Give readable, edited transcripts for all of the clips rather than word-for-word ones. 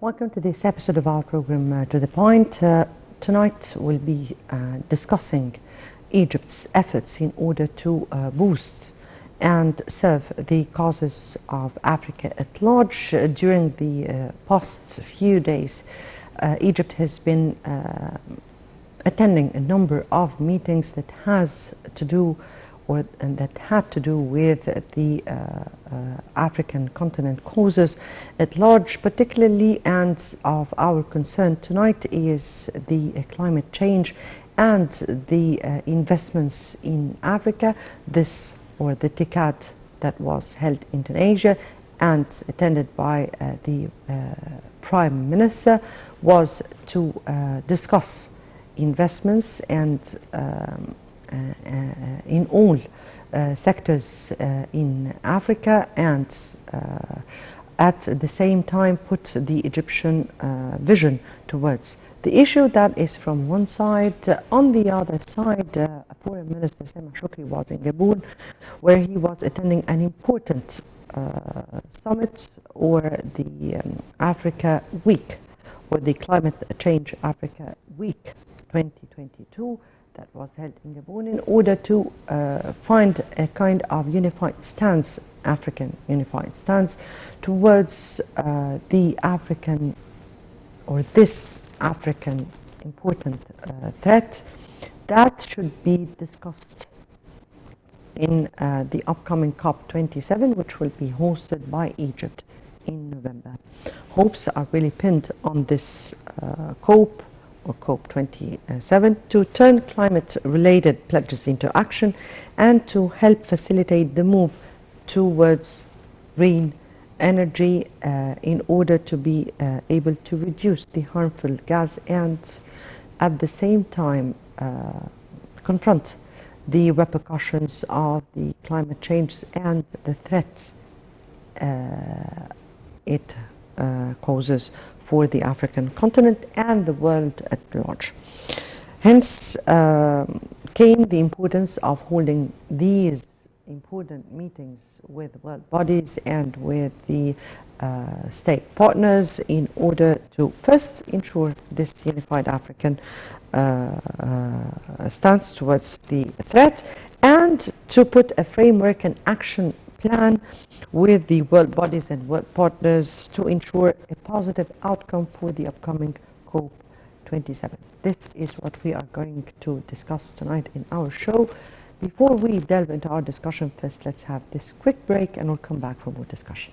Welcome to this episode of our program, To the Point. Tonight we'll be discussing Egypt's efforts in order to boost and serve the causes of Africa at large. During the past few days, Egypt has been attending a number of meetings that has to do and that had to do with the African continent causes at large, particularly, and of our concern tonight is the climate change and the investments in Africa. This, or the TICAD that was held in Tunisia and attended by the Prime Minister, was to discuss investments and in all sectors in Africa, and at the same time put the Egyptian vision towards the issue. That is from one side. On the other side, Foreign Minister Sema Shukri was in Gabon, where he was attending an important summit, or the Africa Week, or the Climate Change Africa Week 2022, that was held in Gabon, in order to find a kind of unified stance, African unified stance, towards the African, or this African important threat that should be discussed in the upcoming COP27, which will be hosted by Egypt in November. Hopes are really pinned on this COP, or COP27, to turn climate-related pledges into action and to help facilitate the move towards green energy in order to be able to reduce the harmful gas, and at the same time confront the repercussions of the climate change and the threats it causes for the African continent and the world at large. Hence came the importance of holding these important meetings with world bodies and with the state partners in order to first ensure this unified African stance towards the threat, and to put a framework and action plan with the world bodies and world partners to ensure a positive outcome for the upcoming COP27. This is what we are going to discuss tonight in our show. Before we delve into our discussion, first let's have this quick break and we'll come back for more discussion.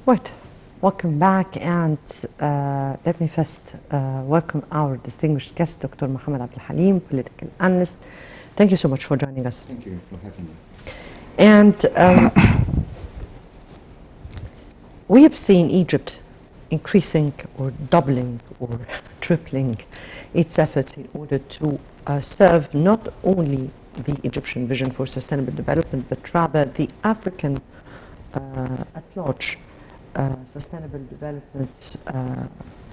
Right. Welcome back, and let me first welcome our distinguished guest, Dr. Mohamed Abdel Halim, political analyst. Thank you so much for joining us. Thank you for having me. And we have seen Egypt increasing or doubling or tripling its efforts in order to serve not only the Egyptian vision for sustainable development, but rather the African at large sustainable development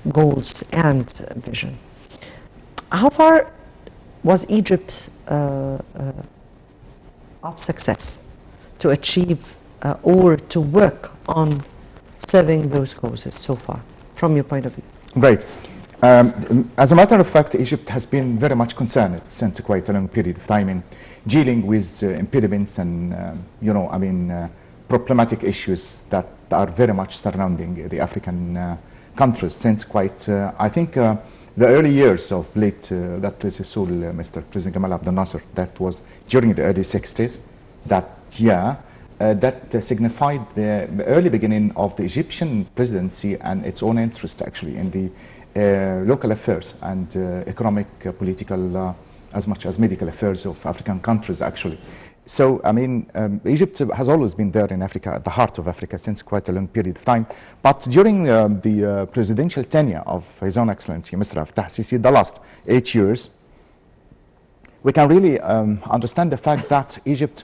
goals and vision. How far was Egypt of success to achieve or to work on serving those causes so far, from your point of view? Right. As a matter of fact, Egypt has been very much concerned since quite a long period of time in dealing with impediments and, problematic issues that are very much surrounding the African countries since quite, I think, the early years of late, that predecessor, Mr. President Gamal Abdel Nasser, that was during the early 60s, that signified the early beginning of the Egyptian presidency and its own interest actually in the local affairs and economic, political, as much as medical affairs of African countries actually. So, Egypt has always been there in Africa, at the heart of Africa, since quite a long period of time. But during the presidential tenure of His Own Excellency, Mr. Abdel Sisi, the last 8 years, we can really understand the fact that Egypt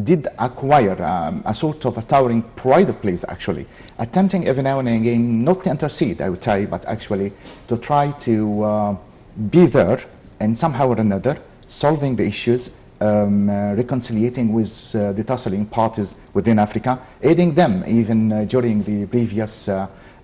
did acquire a sort of a towering pride of place, actually, attempting every now and again not to intercede, I would say, but actually to try to be there and somehow or another solving the issues, reconciliating with the tussling parties within Africa, aiding them even during the previous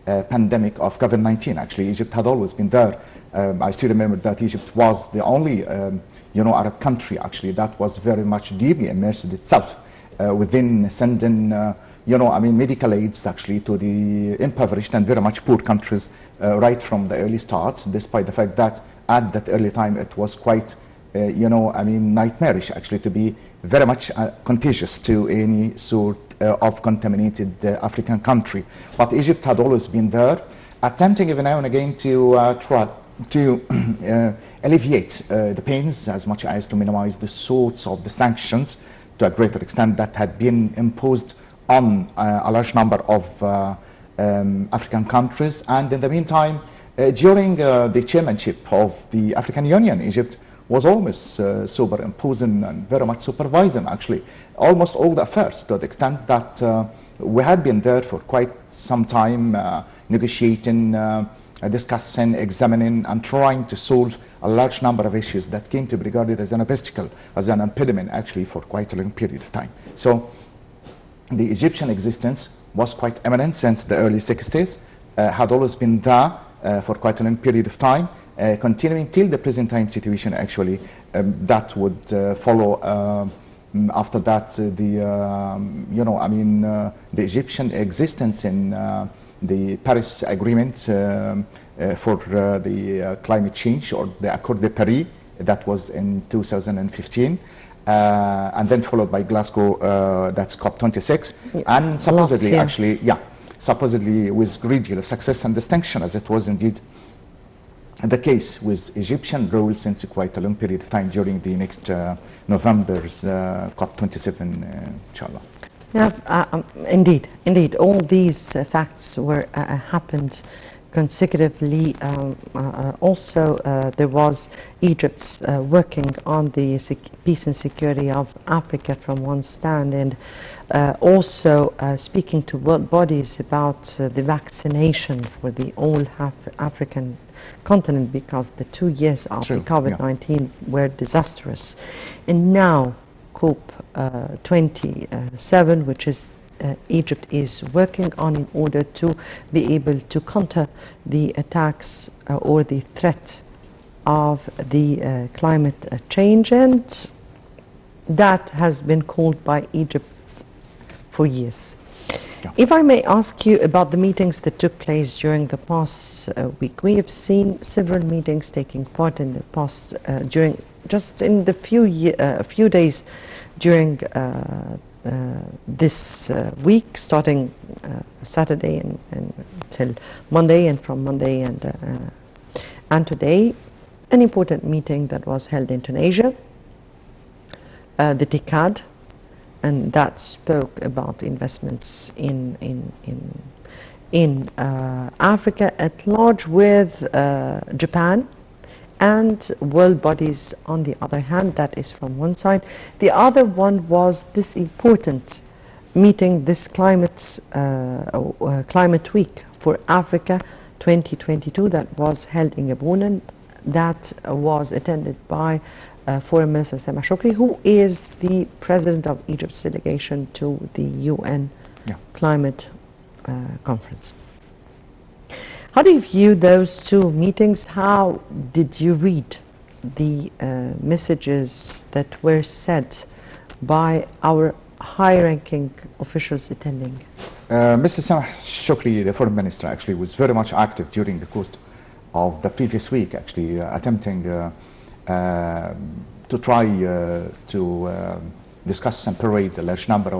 pandemic of COVID-19. Actually, Egypt had always been there. I still remember that Egypt was the only Arab country actually that was very much deeply immersed itself within sending medical aids actually to the impoverished and very much poor countries right from the early start, despite the fact that at that early time it was quite nightmarish actually to be very much contagious to any sort of contaminated African country. But Egypt had always been there, attempting every now and again to try to alleviate the pains as much as to minimize the sorts of the sanctions to a greater extent that had been imposed on a large number of African countries. And in the meantime, during the chairmanship of the African Union, Egypt was almost superimposing and very much supervising actually almost all the affairs, to the extent that we had been there for quite some time negotiating, discussing, examining, and trying to solve a large number of issues that came to be regarded as an obstacle, as an impediment actually for quite a long period of time. So the Egyptian existence was quite eminent since the early 60s, had always been there for quite a long period of time, continuing till the present time situation actually that would follow after that the Egyptian existence in the Paris Agreement for the climate change, or the Accord de Paris, that was in 2015, and then followed by Glasgow, that's COP26, and supposedly actually, supposedly with great deal of success and distinction, as it was indeed the case with Egyptian role since quite a long period of time during the next November's COP27, inshallah. Yeah, indeed. All these facts were happened consecutively. Also, there was Egypt's working on the peace and security of Africa from one stand, and also speaking to world bodies about the vaccination for the whole African continent, because the 2 years of the COVID-19 were disastrous. And now COP27, which is Egypt is working on in order to be able to counter the attacks or the threat of the climate change, and that has been called by Egypt for years. If I may ask you about the meetings that took place during the past week, we have seen several meetings taking part in the past during just in the few days during this week, starting Saturday and till Monday, and from Monday and today, an important meeting that was held in Tunisia, the TICAD, and that spoke about investments in Africa at large, with Japan and world bodies on the other hand. That is from one side. The other one was this important meeting, this climate week for Africa 2022, that was held in Gabon, that was attended by Foreign Minister Sameh Shoukry, who is the president of Egypt's delegation to the UN climate conference. How do you view those two meetings? How did you read the messages that were said by our high-ranking officials attending? Mr. Sameh Shoukry, the foreign minister, actually was very much active during the course of the previous week, actually attempting to try to discuss and parade a large number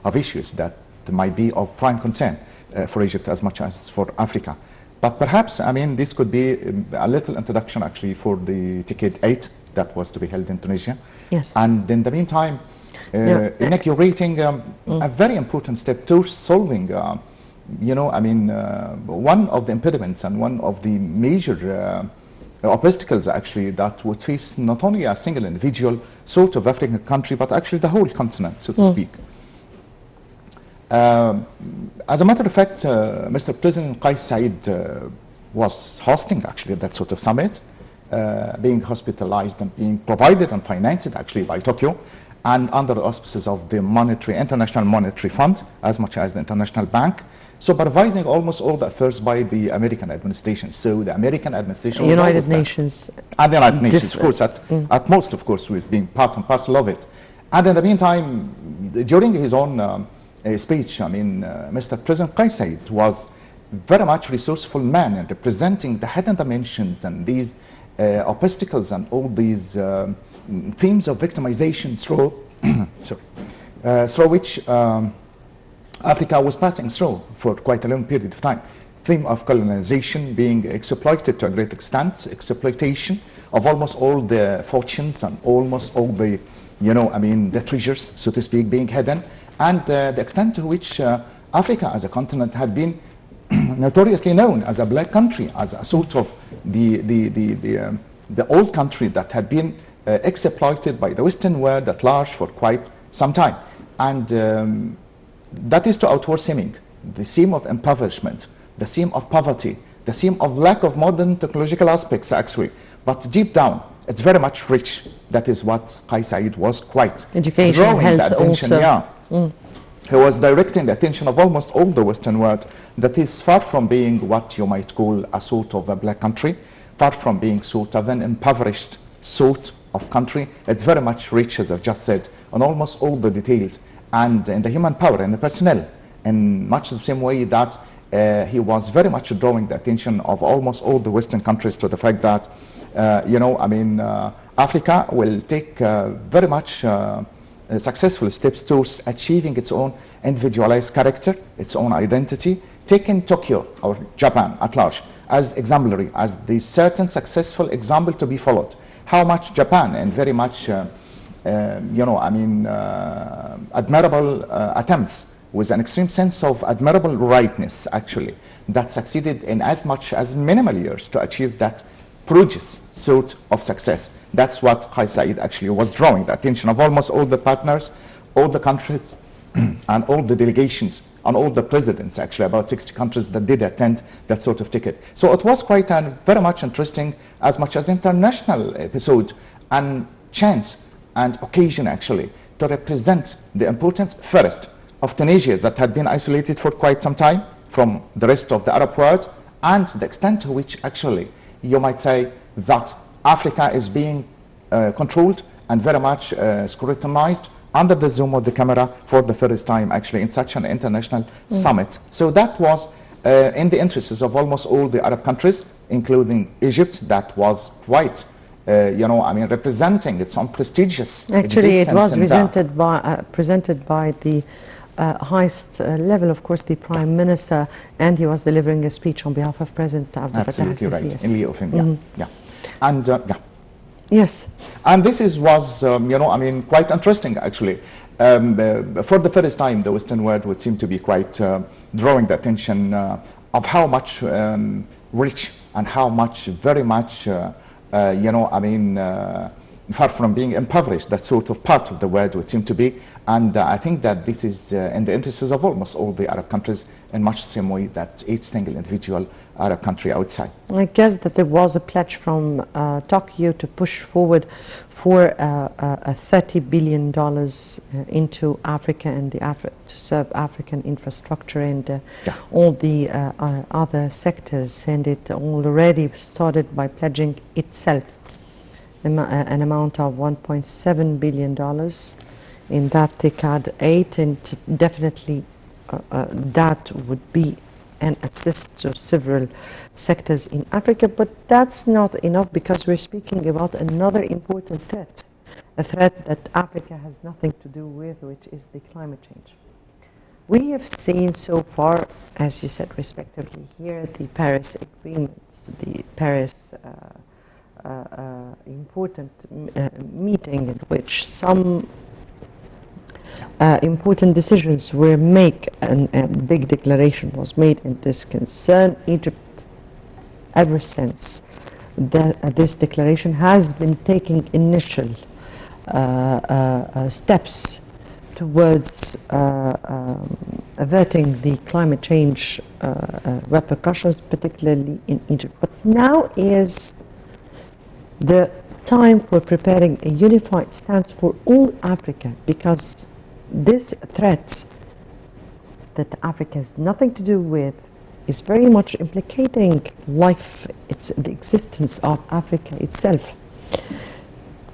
of issues that might be of prime concern for Egypt as much as for Africa. But perhaps, I mean, this could be a little introduction actually for the TICAD 8 that was to be held in Tunisia. Yes. And in the meantime, inaugurating a very important step towards solving, you know, I mean, one of the impediments and one of the major obstacles actually that would face not only a single individual sort of African country, but actually the whole continent, so to speak. As a matter of fact, Mr. President Qais Said was hosting actually that sort of summit, being hospitalized and being provided and financed actually by Tokyo, and under the auspices of the International Monetary Fund, as much as the International Bank, supervising almost all the affairs by the American administration. So the American administration, United Nations, and the United Nations, of course, at most, of course, with being part and parcel of it. And in the meantime, during his own speech, I mean, Mr. President Qais Said was very much resourceful man in representing the hidden dimensions and these obstacles and all these themes of victimization through, through which Africa was passing through for quite a long period of time. Theme of colonization being exploited to a great extent, exploitation of almost all the fortunes and almost all the, you know, I mean, the treasures, so to speak, being hidden, and the extent to which Africa as a continent had been notoriously known as a black country, as a sort of the old country that had been exploited by the Western world at large for quite some time. And that is to outward seeming, the theme of impoverishment, the theme of poverty, the theme of lack of modern technological aspects actually, but deep down it's very much rich. That is what Qais Said was quite education, drawing health the attention, also. He was directing the attention of almost all the Western world that is far from being what you might call a sort of a black country, far from being sort of an impoverished sort of country. It's very much rich, as I've just said, on almost all the details and in the human power and the personnel, in much the same way that he was very much drawing the attention of almost all the Western countries to the fact that, you know, I mean, Africa will take very much successful steps towards achieving its own individualized character, its own identity, taking Tokyo or Japan at large as exemplary, as the certain successful example to be followed. How much Japan and very much, you know, I mean, admirable attempts with an extreme sense of admirable rightness, actually, that succeeded in as much as minimal years to achieve that prodigious sort of success. That's what Qais Said actually was drawing the attention of almost all the partners, all the countries, and all the delegations, and all the presidents, actually, about 60 countries that did attend that sort of ticket. So it was quite a very much interesting, as much as international episode, and chance and occasion, actually, to represent the importance, first, of Tunisia that had been isolated for quite some time from the rest of the Arab world, and the extent to which, actually, you might say that Africa is being controlled and very much scrutinized under the zoom of the camera for the first time, actually, in such an international summit. So that was in the interests of almost all the Arab countries, including Egypt, that was quite, you know, I mean, representing its own prestigious Actually, it was existence presented by the highest level, of course, the Prime Minister, and he was delivering a speech on behalf of President Abdel. Absolutely right, yes. in lieu of him, yeah. Yeah. And, yeah. Yes. And this was, you know, I mean, quite interesting, actually. For the first time, the Western world would seem to be quite drawing the attention of how much rich and how much, very much, you know, I mean, far from being impoverished, that sort of part of the world would seem to be. And I think that this is in the interests of almost all the Arab countries in much the same way that each single individual Arab country outside. I guess that there was a pledge from Tokyo to push forward for a $30 billion into Africa and to serve African infrastructure and all the other sectors. And it already started by pledging itself an amount of $1.7 billion in that decade 8, and definitely that would be an assist to several sectors in Africa. But that's not enough, because we're speaking about another important threat, a threat that Africa has nothing to do with, which is the climate change. We have seen so far, as you said respectively here, the Paris Agreement, the Paris important meeting in which some important decisions were made, and a big declaration was made in this concern. Egypt, ever since this declaration, has been taking initial steps towards averting the climate change repercussions, particularly in Egypt. But now is the time for preparing a unified stance for all Africa, because this threat that Africa has nothing to do with is very much implicating life, the existence of Africa itself.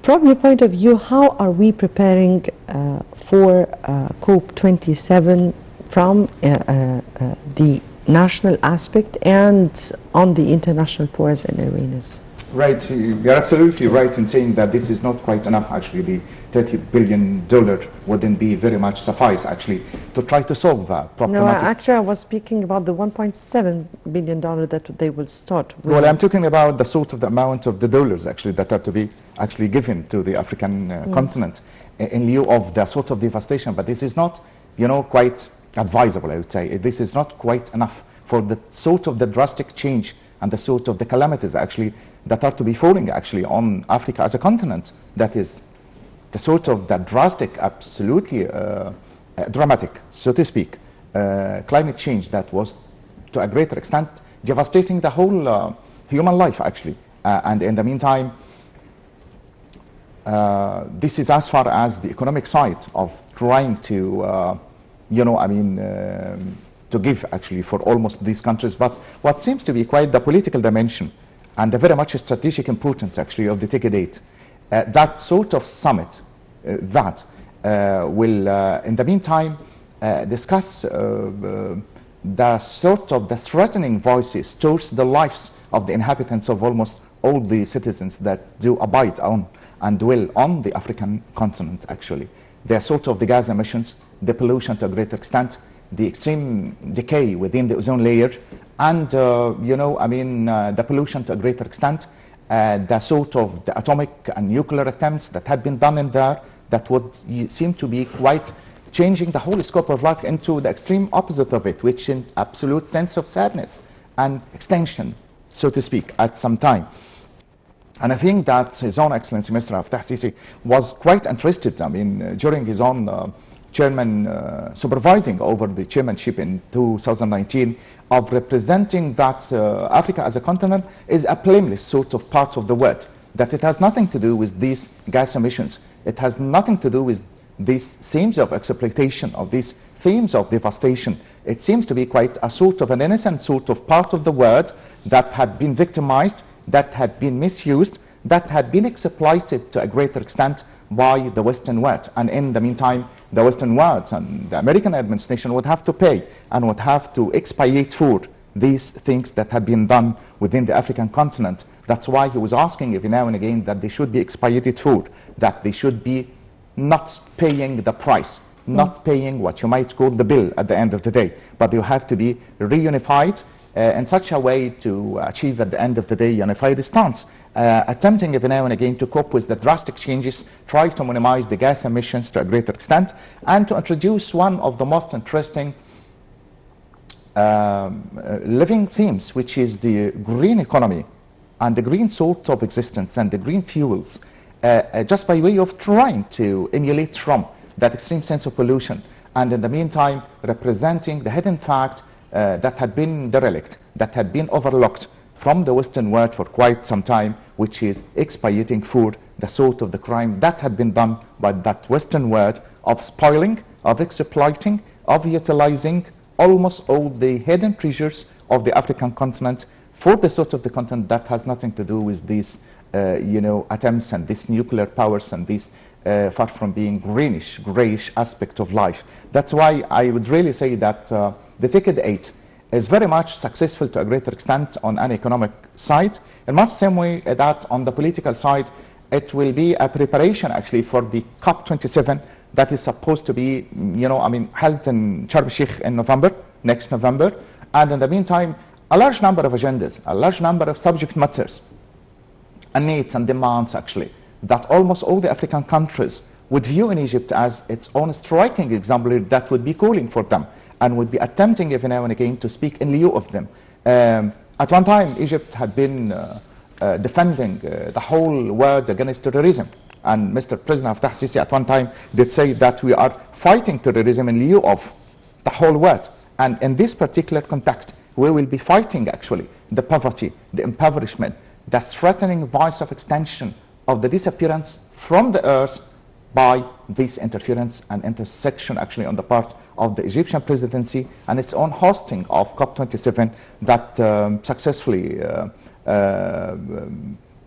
From your point of view, how are we preparing for COP27 from the national aspect and on the international forums and arenas? Right, you're absolutely right in saying that this is not quite enough. Actually, the $30 billion wouldn't be very much suffice, actually, to try to solve that problematic. No, actually, I was speaking about the $1.7 billion that they will start with. Well, I'm talking about the sort of the amount of the dollars, actually, that are to be actually given to the African continent in lieu of the sort of devastation. But this is not, you know, quite advisable, I would say. This is not quite enough for the sort of the drastic change and the sort of the calamities, actually, that are to be falling, actually, on Africa as a continent. That is the sort of the drastic, absolutely dramatic, so to speak, climate change that was, to a greater extent, devastating the whole human life, actually. And in the meantime, this is as far as the economic side of trying to, you know, I mean, to give, actually, for almost these countries. But what seems to be quite the political dimension and the very much strategic importance, actually, of the decade, that sort of summit that will, in the meantime, discuss the sort of the threatening voices towards the lives of the inhabitants of almost all the citizens that do abide on and dwell on the African continent, actually. They're sort of the gas emissions, the pollution to a greater extent, the extreme decay within the ozone layer, and, you know, I mean, the pollution to a greater extent, the sort of the atomic and nuclear attempts that had been done in there that would seem to be quite changing the whole scope of life into the extreme opposite of it, which in absolute sense of sadness and extinction, so to speak, at some time. And I think that His Own Excellency Mr. Abdel Sisi was quite interested, I mean, during his own chairman supervising over the chairmanship in 2019, of representing that Africa as a continent is a blameless sort of part of the world, that it has nothing to do with these gas emissions. It has nothing to do with these themes of exploitation, of these themes of devastation. It seems to be quite a sort of an innocent sort of part of the world that had been victimized, that had been misused, that had been exploited to a greater extent by the Western world. And in the meantime, the Western world and the American administration would have to pay and would have to expiate for these things that had been done within the African continent. That's why he was asking every now and again that they should be expiated for, that they should be not paying the price not paying what you might call the bill at the end of the day, but you have to be reunified in such a way to achieve at the end of the day unified stance, attempting every now and again to cope with the drastic changes, try to minimize the gas emissions to a greater extent, and to introduce one of the most interesting living themes, which is the green economy and the green sort of existence and the green fuels, just by way of trying to emulate from that extreme sense of pollution, and in the meantime representing the hidden fact that had been derelict, that had been overlooked from the Western world for quite some time, which is expiating for the sort of the crime that had been done by that Western world of spoiling, of exploiting, of utilizing almost all the hidden treasures of the African continent for the sort of the content that has nothing to do with these attempts and these nuclear powers and these far from being greenish, grayish aspect of life. That's why I would really say that the Decade 8 is very much successful to a greater extent on an economic side, in much the same way that on the political side, it will be a preparation actually for the COP27 that is supposed to be, held in Sharm el-Sheikh in November, next November. And in the meantime, a large number of agendas, a large number of subject matters and needs and demands actually, that almost all the African countries would view in Egypt as its own striking example that would be calling for them and would be attempting every now and again to speak in lieu of them. At one time, Egypt had been defending the whole world against terrorism. And Mr. President Abdel Sisi at one time did say that we are fighting terrorism in lieu of the whole world. And in this particular context, we will be fighting actually the poverty, the impoverishment, the threatening voice of extension of the disappearance from the earth by this interference and intersection actually on the part of the Egyptian presidency and its own hosting of COP27 that successfully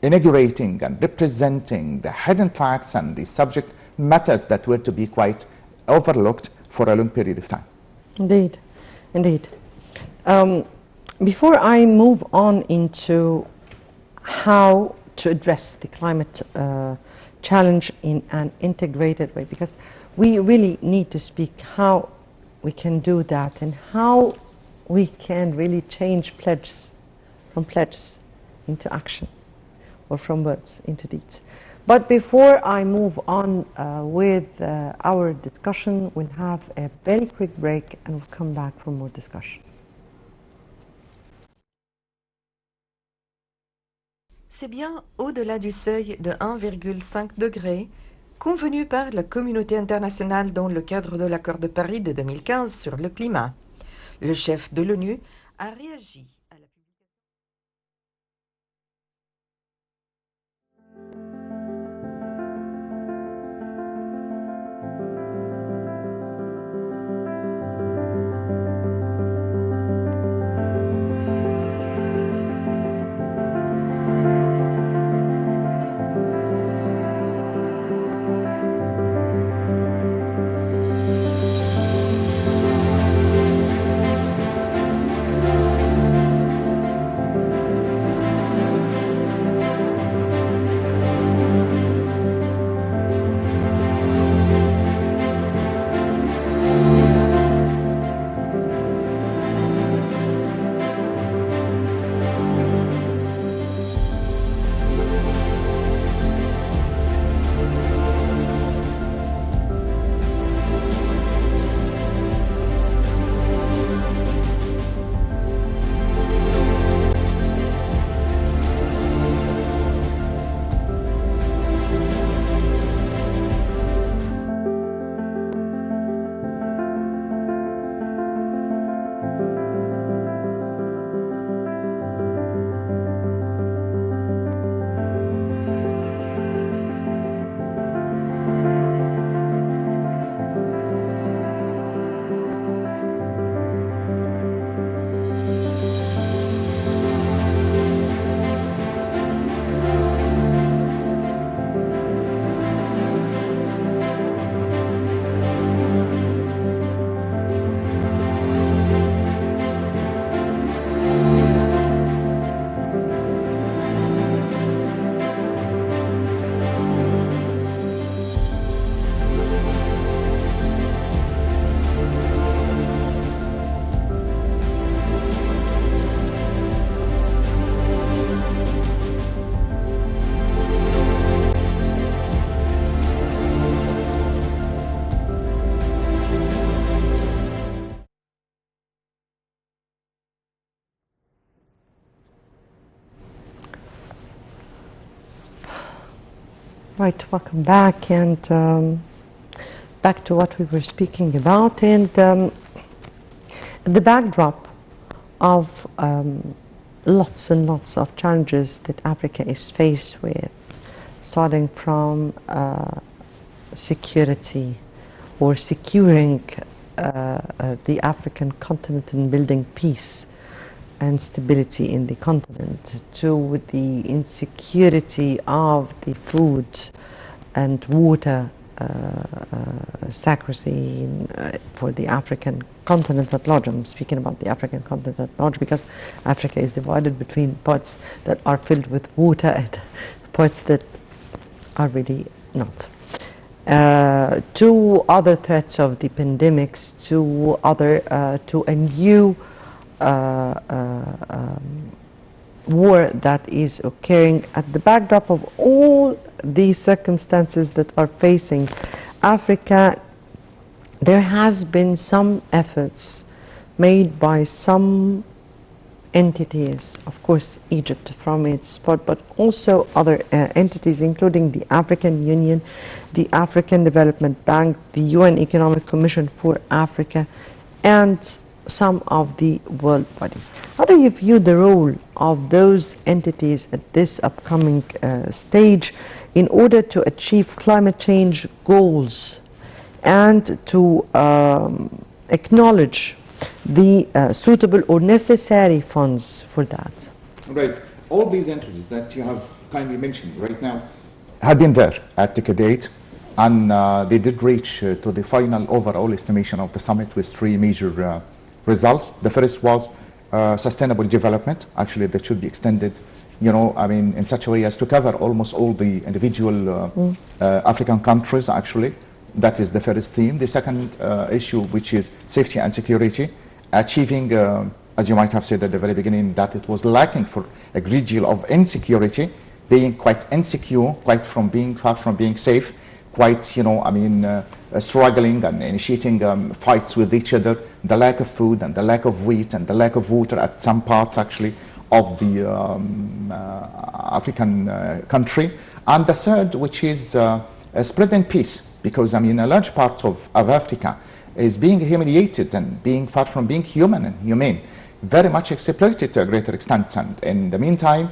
inaugurating and representing the hidden facts and the subject matters that were to be quite overlooked for a long period of time. Indeed, indeed. Before I move on into how to address the climate challenge in an integrated way, because we really need to speak how we can do that and how we can really change pledges from pledges into action, or from words into deeds. But before I move on with our discussion, we'll have a very quick break and we'll come back for more discussion. C'est bien au-delà du seuil de 1,5 degré, convenu par la communauté internationale dans le cadre de l'accord de Paris de 2015 sur le climat. Le chef de l'ONU a réagi à la Right, welcome back, and back to what we were speaking about, and the backdrop of lots and lots of challenges that Africa is faced with, starting from security or securing the African continent and building peace and stability in the continent, to the insecurity of the food and water secrecy for the African continent at large. I'm speaking about the African continent at large because Africa is divided between parts that are filled with water and parts that are really not. To other threats of the pandemics, to a new war that is occurring at the backdrop of all these circumstances that are facing Africa. There has been some efforts made by some entities, of course Egypt from its part, but also other entities including the African Union, the African Development Bank, the UN Economic Commission for Africa, and some of the world bodies. How do you view the role of those entities at this upcoming stage in order to achieve climate change goals and to acknowledge the suitable or necessary funds for that? Right. All these entities that you have kindly mentioned right now have been there at Decade, and they did reach to the final overall estimation of the summit with three major results. The first was sustainable development, actually that should be extended, you know, I mean, in such a way as to cover almost all the individual African countries, actually. That is the first theme. The second issue, which is safety and security, achieving, as you might have said at the very beginning, that it was lacking for a great deal of insecurity, being quite insecure, quite from being far from being safe, quite, you know, I mean, struggling and initiating fights with each other, the lack of food and the lack of wheat and the lack of water at some parts actually of the African country. And the third, which is spreading peace, because I mean a large part of Africa is being humiliated and being far from being human and humane, very much exploited to a greater extent, and in the meantime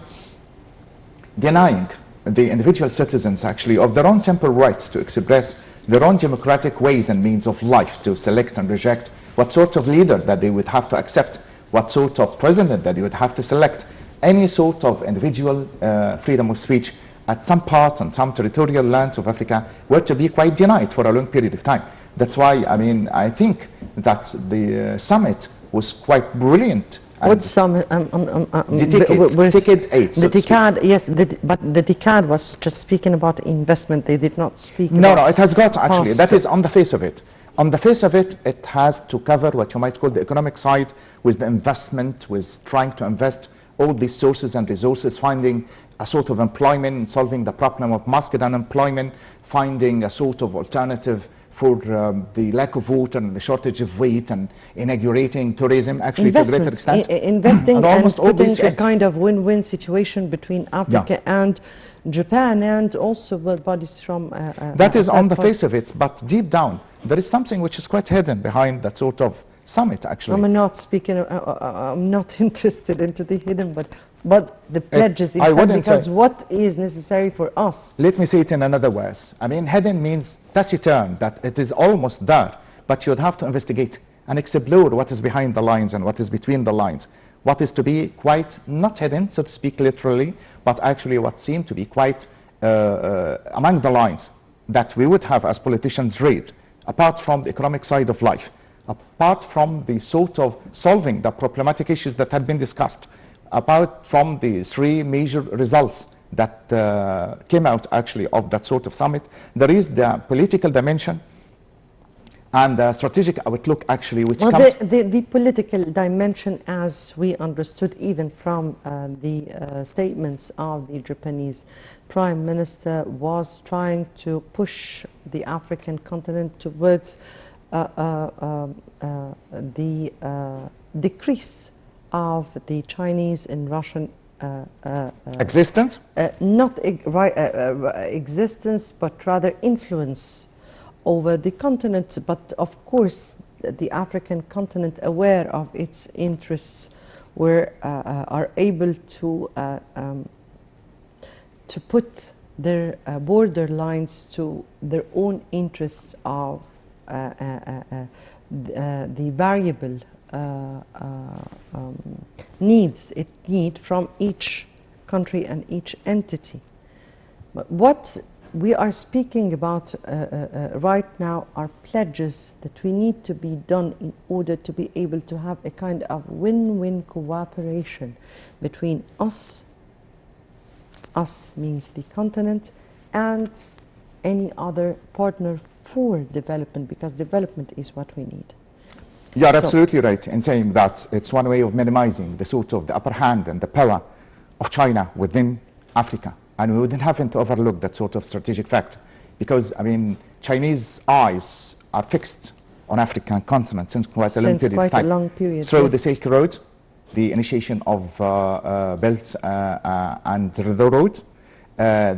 denying the individual citizens actually of their own simple rights to express their own democratic ways and means of life, to select and reject what sort of leader that they would have to accept, what sort of president that they would have to select. Any sort of individual freedom of speech at some parts and some territorial lands of Africa were to be quite denied for a long period of time. That's why, I mean, I think that the summit was quite brilliant. What summit? Decade 8. The decade, yes, but the decade was just speaking about investment. They did not speak No, about no, it has got actually, costs. that is on the face of it. On the face of it, it has to cover what you might call the economic side, with the investment, with trying to invest all these sources and resources, finding a sort of employment, solving the problem of mass unemployment, finding a sort of alternative for the lack of water and the shortage of wheat, and inaugurating tourism actually to a greater extent. Investing and almost all putting these a things. kind of win-win situation between Africa and Japan, and also world bodies from that is on the part. face of it, but deep down there is something which is quite hidden behind that sort of summit actually. I'm not speaking, I'm not interested into the hidden, but the pledges I itself, wouldn't because say. what is necessary for us? Let me say it in another words. I mean, hidden means taciturn, that it is almost there, but you'd have to investigate and explore what is behind the lines and what is between the lines. What is to be quite not hidden, so to speak, literally, but actually what seemed to be quite among the lines that we would have as politicians read, apart from the economic side of life, apart from the sort of solving the problematic issues that had been discussed, apart from the three major results that came out actually of that sort of summit, there is the political dimension and the strategic outlook actually, which comes... The political dimension, as we understood even from the statements of the Japanese Prime Minister, was trying to push the African continent towards the decrease of the Chinese and Russian existence? Not existence, but rather influence over the continent. But of course, the African continent, aware of its interests, are able to put their border lines to their own interests of the variable needs it need from each country and each entity. But what we are speaking about right now are pledges that we need to be done in order to be able to have a kind of win-win cooperation between us means the continent, and any other partner for development, because development is what we need. You are absolutely right in saying that it's one way of minimizing the sort of the upper hand and the power of China within Africa. And we wouldn't have to overlook that sort of strategic fact, because, I mean, Chinese eyes are fixed on African continent since quite a long period of time. Through the Silk Road, the initiation of Belt and the Road,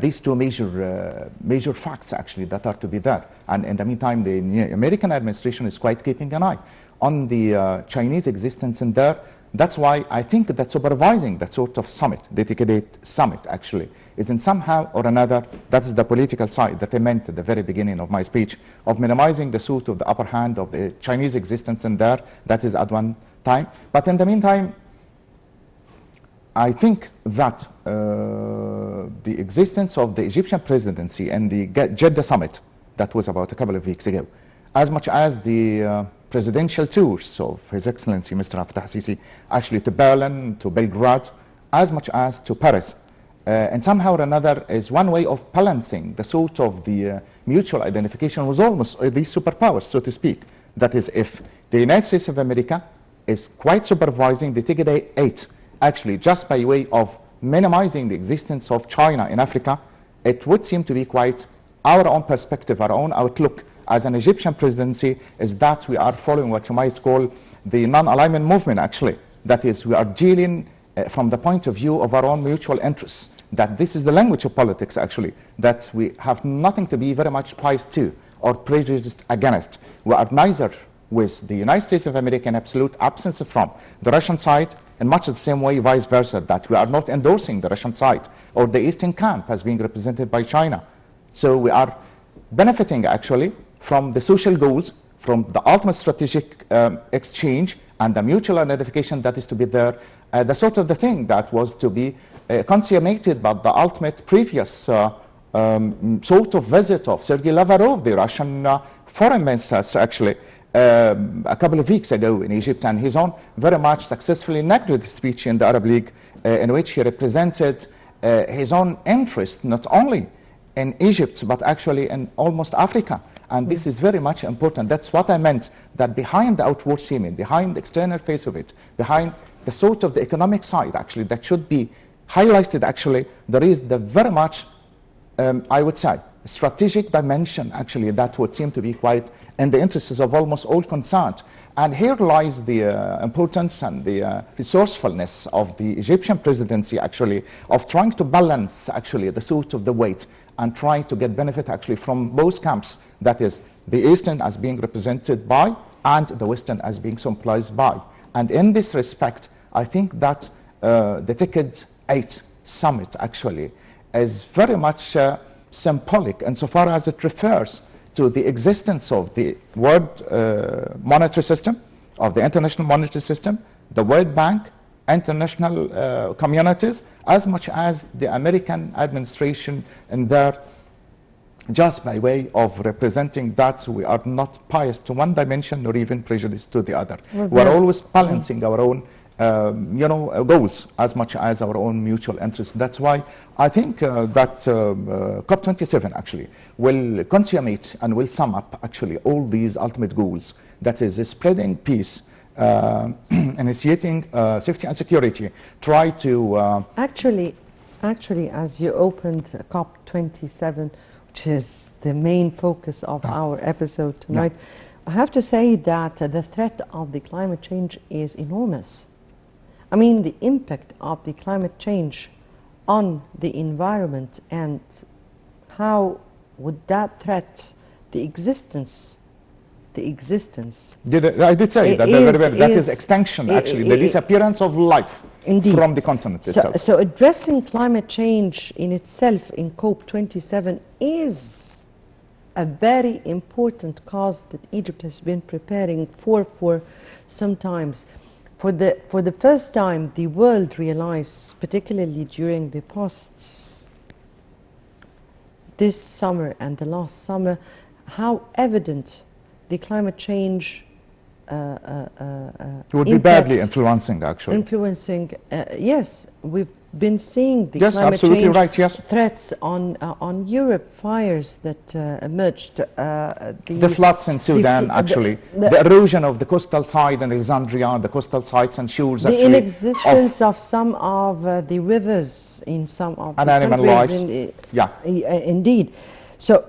these two major facts actually that are to be there. And in the meantime, the American administration is quite keeping an eye on the Chinese existence in there. That's why I think that supervising that sort of summit, dedicated summit actually, is in somehow or another, that's the political side that I meant at the very beginning of my speech, of minimizing the sort of the upper hand of the Chinese existence in there. That is at one time. But in the meantime, I think that the existence of the Egyptian presidency and the Jeddah summit, that was about a couple of weeks ago, as much as the presidential tours of His Excellency Mr. Fattah Sisi, actually to Berlin, to Belgrade, as much as to Paris, and somehow or another is one way of balancing the sort of the mutual identification with almost these superpowers, so to speak. That is, if the United States of America is quite supervising the Tigray 8, actually just by way of minimizing the existence of China in Africa, it would seem to be quite our own perspective, our own outlook as an Egyptian presidency, is that we are following what you might call the non-alignment movement actually. That is, we are dealing from the point of view of our own mutual interests, that this is the language of politics actually, that we have nothing to be very much biased to or prejudiced against. We are neither with the United States of America in absolute absence from the Russian side, in much the same way vice versa, that we are not endorsing the Russian side or the Eastern camp as being represented by China. So we are benefiting actually from the social goals, from the ultimate strategic exchange and the mutual identification that is to be there, the sort of the thing that was to be consummated by the ultimate previous sort of visit of Sergei Lavrov, the Russian foreign minister, actually, a couple of weeks ago in Egypt, and his own very much successfully inaugurated speech in the Arab League, in which he represented his own interest, not only in Egypt, but actually in almost Africa. And this is very much important. That's what I meant, that behind the outward seeming, behind the external face of it, behind the sort of the economic side, actually, that should be highlighted, actually, there is the very much, I would say, strategic dimension, actually, that would seem to be quite in the interests of almost all concerned. And here lies the importance and the resourcefulness of the Egyptian presidency, actually, of trying to balance, actually, the sort of the weight and trying to get benefit, actually, from both camps. That is, the Eastern as being represented by and the Western as being symbolized by. And in this respect, I think that the Ticket 8 summit, actually, is very much symbolic insofar as it refers to the existence of the World Monetary System, of the International Monetary System, the World Bank, international communities, as much as the American administration in there, just by way of representing that we are not biased to one dimension nor even prejudiced to the other. We're always balancing our own goals as much as our own mutual interests. That's why I think that COP27 actually will consummate and will sum up actually all these ultimate goals. That is spreading peace, initiating safety and security, try to... Actually, as you opened COP27, which is the main focus of our episode tonight, I have to say that the threat of the climate change is enormous. I mean, the impact of the climate change on the environment, and how would that threat the existence? I did say that that is extinction, actually, the disappearance of life from the continent itself. So addressing climate change in itself in COP27 is a very important cause that Egypt has been preparing for some times. For the first time, the world realized, particularly during the this summer and the last summer, how evident the climate change would be badly influencing, actually. Yes, we've been seeing the yes, climate absolutely change right, yes. threats on Europe, fires that emerged. The floods in Sudan, actually. The erosion of the coastal side in Alexandria, the coastal sites and shores, the actually. The inexistence of some of the rivers in some of the animal lives. Indeed. So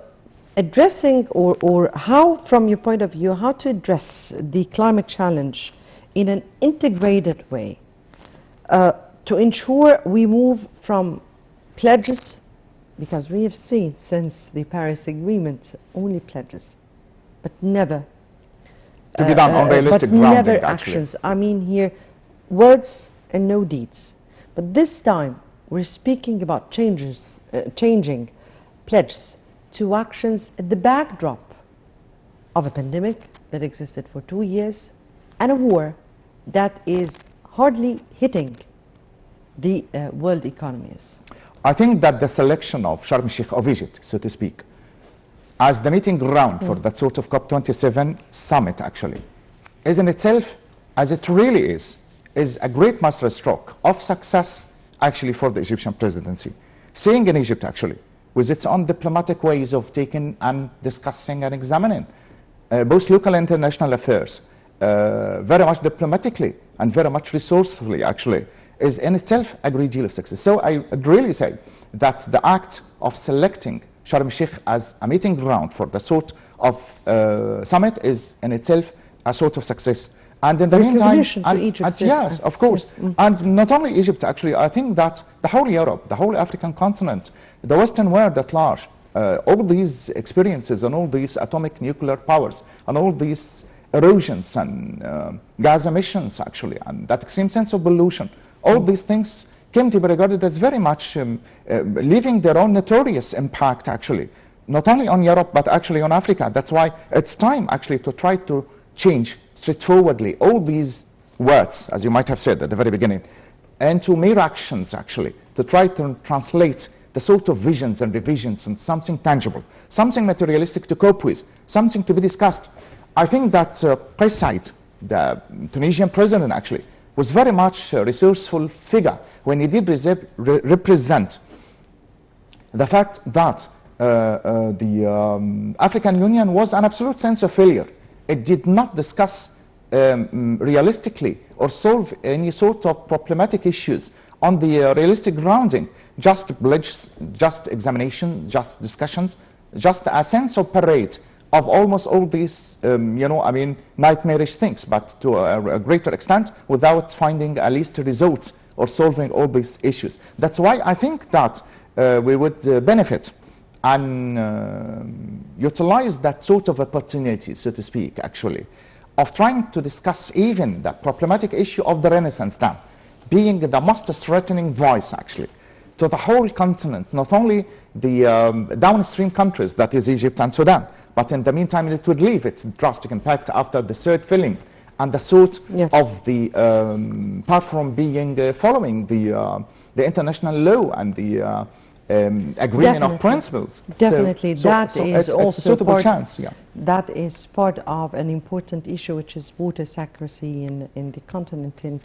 addressing, or how, from your point of view, how to address the climate challenge in an integrated way to ensure we move from pledges, because we have seen since the Paris Agreement only pledges, but never to be done on realistic but grounding, never actually. actions. I mean, here words and no deeds. But this time we're speaking about changing pledges to actions at the backdrop of a pandemic that existed for 2 years and a war that is hardly hitting the world economies. I think that the selection of Sharm el-Sheikh, of Egypt, so to speak, as the meeting ground for that sort of COP27 summit, actually, is in itself, as it really is a great masterstroke of success, actually, for the Egyptian presidency. Seeing in Egypt, actually, with its own diplomatic ways of taking and discussing and examining both local and international affairs, very much diplomatically and very much resourcefully, actually, is in itself a great deal of success. So I would really say that the act of selecting Sharm el-Sheikh as a meeting ground for the sort of summit is in itself a sort of success. And in the meantime, yes, of course, and not only Egypt, actually, I think that the whole Europe, the whole African continent, the Western world at large, all these experiences and all these atomic nuclear powers and all these erosions and gas emissions, actually, and that extreme sense of pollution, all these things came to be regarded as very much leaving their own notorious impact, actually, not only on Europe, but actually on Africa. That's why it's time, actually, to try to change straightforwardly all these words, as you might have said at the very beginning, into mere actions, actually, to try to translate the sort of visions and revisions into something tangible, something materialistic to cope with, something to be discussed. I think that Qais Said, the Tunisian president, actually, was very much a resourceful figure when he did represent the fact that the African Union was an absolute sense of failure. It did not discuss realistically or solve any sort of problematic issues on the realistic grounding, just pledges, just examination, just discussions, just a sense of parade of almost all these, nightmarish things, but to a greater extent, without finding at least a result or solving all these issues. That's why I think that we would benefit and utilize that sort of opportunity, so to speak, actually, of trying to discuss even the problematic issue of the Renaissance Dam, being the most threatening voice, actually, to the whole continent, not only the downstream countries, that is Egypt and Sudan, but in the meantime, it would leave its drastic impact after the third filling and the sort of the, apart from being following the international law and the agreement of principles. Definitely, that is also a suitable chance. Yeah. That is part of an important issue, which is water scarcity in the continent and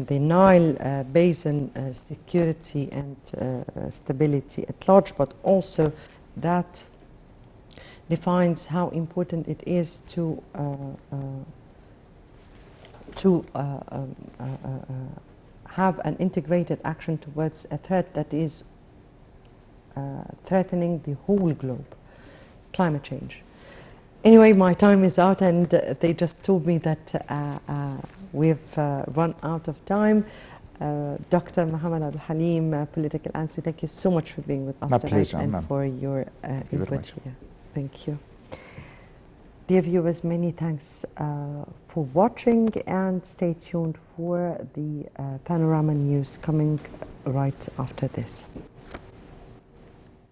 the Nile basin security and stability at large, but also that defines how important it is to have an integrated action towards a threat that is threatening the whole globe, climate change. Anyway, my time is out, and they just told me that we've run out of time. Dr. Mohamed Halim, political answer, thank you so much for being with us My tonight pleasure, and for your input here. Thank you. Dear viewers, many thanks for watching, and stay tuned for the Panorama News coming right after this.